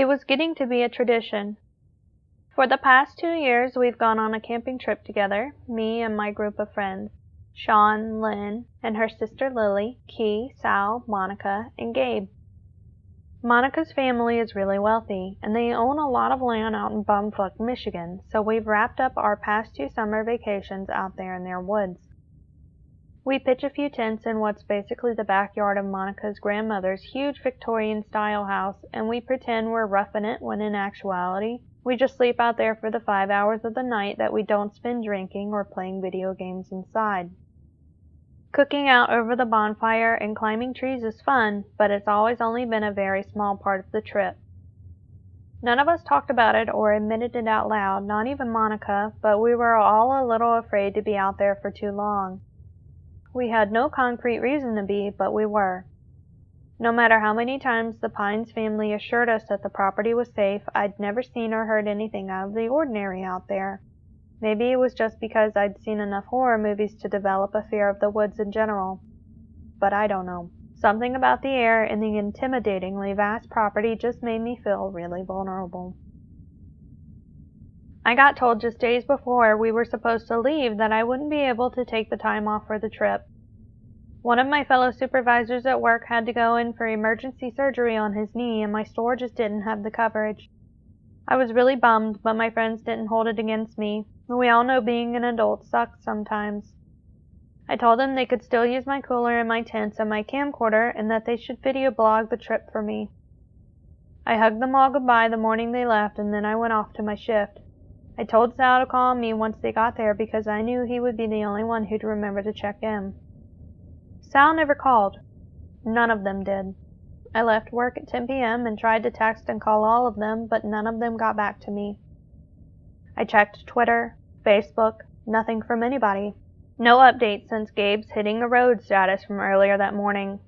was getting to be a tradition. For the past 2 years, we've gone on a camping trip together, me and my group of friends, Sean, Lynn, and her sister Lily, Key, Sal, Monica, and Gabe. Monica's family is really wealthy, and they own a lot of land out in bumfuck Michigan, so we've wrapped up our past 2 summer vacations out there in their woods. We pitch a few tents in what's basically the backyard of Monica's grandmother's huge Victorian-style house, and we pretend we're roughing it when in actuality, we just sleep out there for the 5 hours of the night that we don't spend drinking or playing video games inside. Cooking out over the bonfire and climbing trees is fun, but it's always only been a very small part of the trip. None of us talked about it or admitted it out loud, not even Monica, but we were all a little afraid to be out there for too long. We had no concrete reason to be, but we were. No matter how many times the Pines family assured us that the property was safe, I'd never seen or heard anything out of the ordinary out there. Maybe it was just because I'd seen enough horror movies to develop a fear of the woods in general. But I don't know. Something about the air and the intimidatingly vast property just made me feel really vulnerable. I got told just days before we were supposed to leave that I wouldn't be able to take the time off for the trip. One of my fellow supervisors at work had to go in for emergency surgery on his knee, and my store just didn't have the coverage. I was really bummed, but my friends didn't hold it against me. We all know being an adult sucks sometimes. I told them they could still use my cooler and my tents and my camcorder, and that they should video blog the trip for me. I hugged them all goodbye the morning they left, and then I went off to my shift. I told Sal to call me once they got there because I knew he would be the only one who'd remember to check in. Sal never called. None of them did. I left work at 10 p.m. and tried to text and call all of them, but none of them got back to me. I checked Twitter, Facebook, nothing from anybody. No updates since Gabe's hitting the road status from earlier that morning.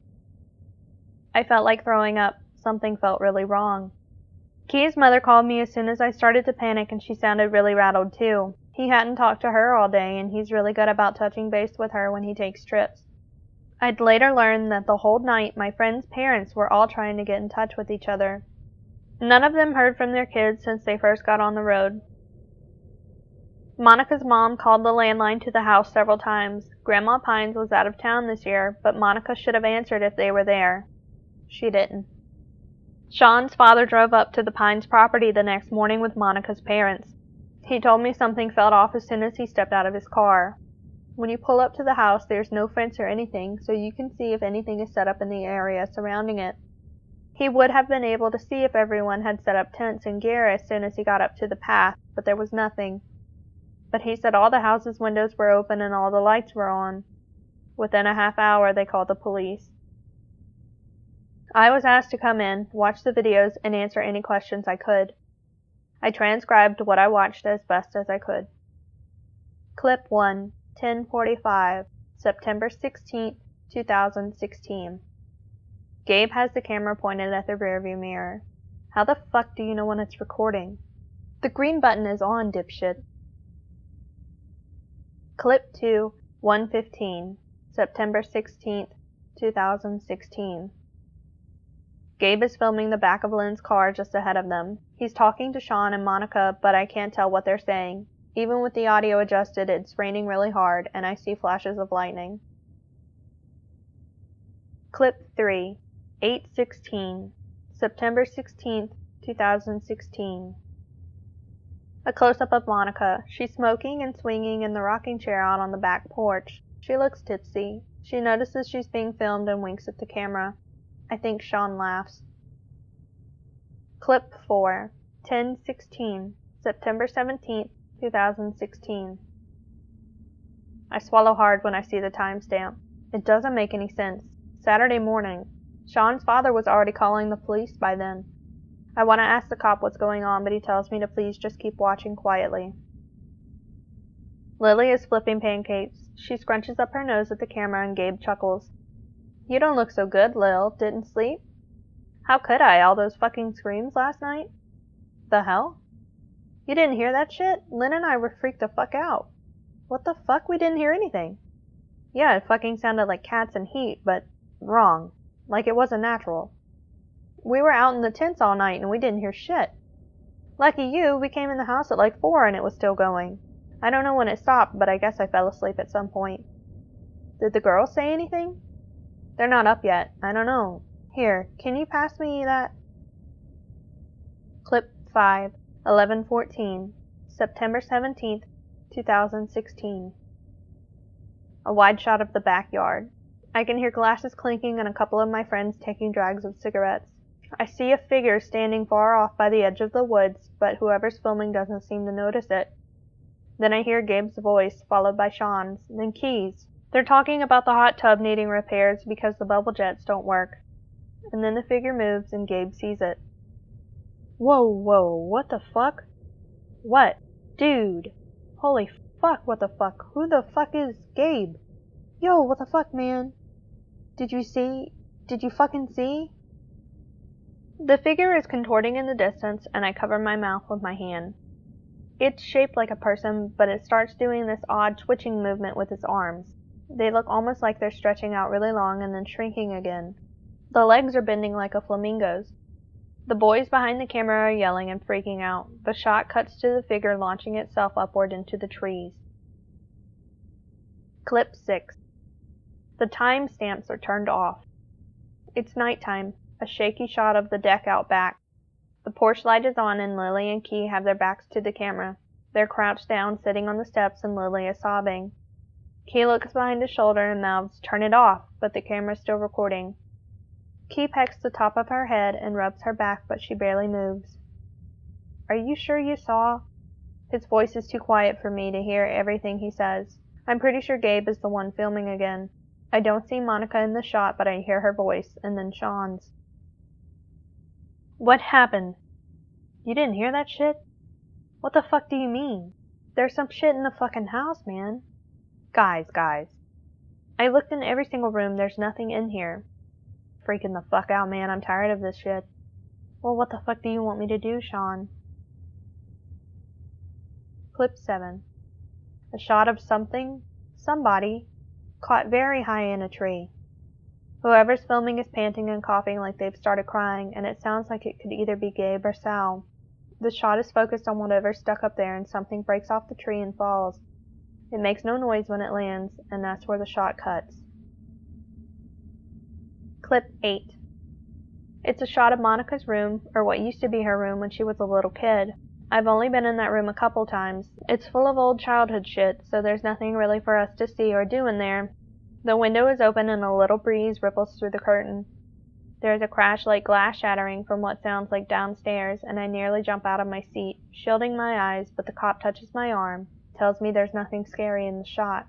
I felt like throwing up. Something felt really wrong. Key's mother called me as soon as I started to panic, and she sounded really rattled too. He hadn't talked to her all day, and he's really good about touching base with her when he takes trips. I'd later learned that the whole night my friends' parents were all trying to get in touch with each other. None of them heard from their kids since they first got on the road. Monica's mom called the landline to the house several times. Grandma Pines was out of town this year, but Monica should have answered if they were there. She didn't. Sean's father drove up to the Pines property the next morning with Monica's parents. He told me something felt off as soon as he stepped out of his car. When you pull up to the house, there's no fence or anything, so you can see if anything is set up in the area surrounding it. He would have been able to see if everyone had set up tents and gear as soon as he got up to the path, but there was nothing. But he said all the house's windows were open and all the lights were on. Within a half hour, they called the police. I was asked to come in, watch the videos, and answer any questions I could. I transcribed what I watched as best as I could. Clip 1, 10:45, September 16, 2016. Gabe has the camera pointed at the rearview mirror. How the fuck do you know when it's recording? The green button is on, dipshit. Clip 2, 1:15, September 16, 2016. Gabe is filming the back of Lynn's car just ahead of them. He's talking to Sean and Monica, but I can't tell what they're saying. Even with the audio adjusted, it's raining really hard, and I see flashes of lightning. Clip 3, 8:16, September 16, 2016. A close-up of Monica. She's smoking and swinging in the rocking chair out on the back porch. She looks tipsy. She notices she's being filmed and winks at the camera. I think Sean laughs. Clip 4, 10:16, September 17, 2016. I swallow hard when I see the timestamp. It doesn't make any sense. Saturday morning. Sean's father was already calling the police by then. I want to ask the cop what's going on, but he tells me to please just keep watching quietly. Lily is flipping pancakes. She scrunches up her nose at the camera and Gabe chuckles. You don't look so good, Lil. Didn't sleep? How could I? All those fucking screams last night? The hell? You didn't hear that shit? Lynn and I were freaked the fuck out. What the fuck? We didn't hear anything. Yeah, it fucking sounded like cats in heat, but wrong. Like it wasn't natural. We were out in the tents all night and we didn't hear shit. Lucky you, we came in the house at like 4 and it was still going. I don't know when it stopped, but I guess I fell asleep at some point. Did the girls say anything? They're not up yet. I don't know. Here, can you pass me that? Clip 5, 11:14, September 17th, 2016. A wide shot of the backyard. I can hear glasses clinking and a couple of my friends taking drags of cigarettes. I see a figure standing far off by the edge of the woods, but whoever's filming doesn't seem to notice it. Then I hear Gabe's voice, followed by Sean's, then Key's. They're talking about the hot tub needing repairs because the bubble jets don't work. And then the figure moves and Gabe sees it. Whoa, what the fuck? What? Dude. Holy fuck, what the fuck? Who the fuck is Gabe? Yo, what the fuck, man? Did you fucking see? The figure is contorting in the distance, and I cover my mouth with my hand. It's shaped like a person, but it starts doing this odd twitching movement with its arms. They look almost like they're stretching out really long and then shrinking again. The legs are bending like a flamingo's. The boys behind the camera are yelling and freaking out. The shot cuts to the figure launching itself upward into the trees. Clip 6. The time stamps are turned off. It's nighttime, a shaky shot of the deck out back. The porch light is on and Lily and Key have their backs to the camera. They're crouched down, sitting on the steps, and Lily is sobbing. Key looks behind his shoulder and mouths, "Turn it off," but the camera's still recording. Key pecks the top of her head and rubs her back, but she barely moves. "Are you sure you saw?" His voice is too quiet for me to hear everything he says. I'm pretty sure Gabe is the one filming again. I don't see Monica in the shot, but I hear her voice, and then Sean's. "What happened? You didn't hear that shit? What the fuck do you mean? There's some shit in the fucking house, man." Guys. I looked in every single room, there's nothing in here. Freaking the fuck out, man, I'm tired of this shit. Well, what the fuck do you want me to do, Sean? Clip 7. A shot of somebody, caught very high in a tree. Whoever's filming is panting and coughing like they've started crying, and it sounds like it could either be Gabe or Sal. The shot is focused on whatever's stuck up there, and something breaks off the tree and falls. It makes no noise when it lands, and that's where the shot cuts. Clip 8. It's a shot of Monica's room, or what used to be her room when she was a little kid. I've only been in that room a couple times. It's full of old childhood shit, so there's nothing really for us to see or do in there. The window is open and a little breeze ripples through the curtain. There's a crash like glass shattering from what sounds like downstairs, and I nearly jump out of my seat, shielding my eyes, but the cop touches my arm, tells me there's nothing scary in the shot.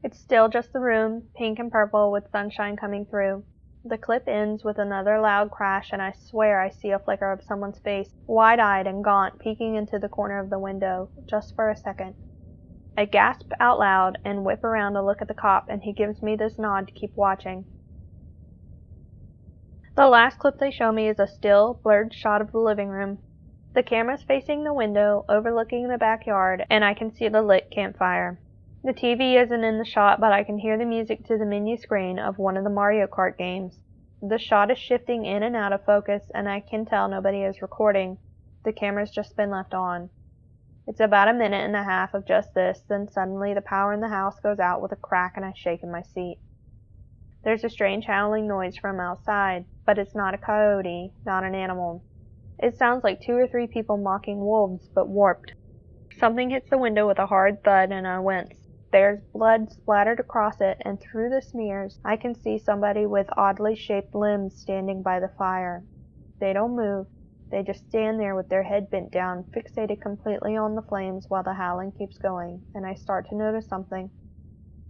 It's still just the room, pink and purple, with sunshine coming through. The clip ends with another loud crash, and I swear I see a flicker of someone's face, wide-eyed and gaunt, peeking into the corner of the window, just for a second. I gasp out loud and whip around to look at the cop, and he gives me this nod to keep watching. The last clip they show me is a still, blurred shot of the living room. The camera's facing the window, overlooking the backyard, and I can see the lit campfire. The TV isn't in the shot, but I can hear the music to the menu screen of one of the Mario Kart games. The shot is shifting in and out of focus, and I can tell nobody is recording. The camera's just been left on. It's about a minute and a half of just this, then suddenly the power in the house goes out with a crack and I shake in my seat. There's a strange howling noise from outside, but it's not a coyote, not an animal. It sounds like 2 or 3 people mocking wolves, but warped. Something hits the window with a hard thud and I wince. There's blood splattered across it, and through the smears, I can see somebody with oddly shaped limbs standing by the fire. They don't move. They just stand there with their head bent down, fixated completely on the flames while the howling keeps going, and I start to notice something.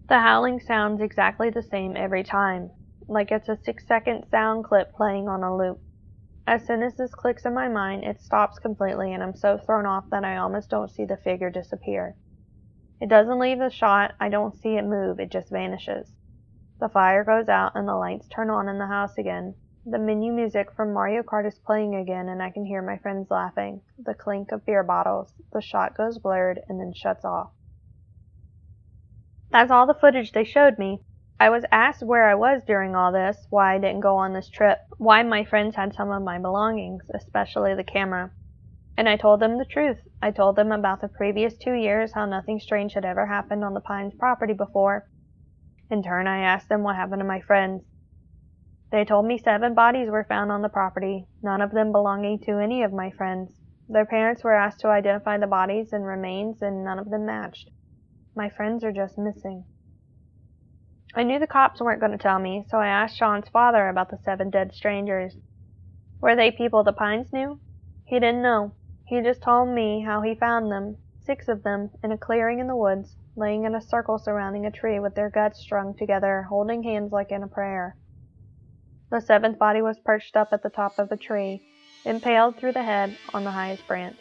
The howling sounds exactly the same every time, like it's a 6-second sound clip playing on a loop. As soon as this clicks in my mind, it stops completely, and I'm so thrown off that I almost don't see the figure disappear. It doesn't leave the shot, I don't see it move, it just vanishes. The fire goes out and the lights turn on in the house again. The menu music from Mario Kart is playing again and I can hear my friends laughing, the clink of beer bottles, the shot goes blurred and then shuts off. That's all the footage they showed me. I was asked where I was during all this, why I didn't go on this trip, why my friends had some of my belongings, especially the camera. And I told them the truth. I told them about the previous 2 years, how nothing strange had ever happened on the Pines property before. In turn, I asked them what happened to my friends. They told me 7 bodies were found on the property, none of them belonging to any of my friends. Their parents were asked to identify the bodies and remains, and none of them matched. My friends are just missing. I knew the cops weren't going to tell me, so I asked Sean's father about the 7 dead strangers. Were they people the Pines knew? He didn't know. He just told me how he found them, 6 of them, in a clearing in the woods, laying in a circle surrounding a tree with their guts strung together, holding hands like in a prayer. The 7th body was perched up at the top of a tree, impaled through the head on the highest branch.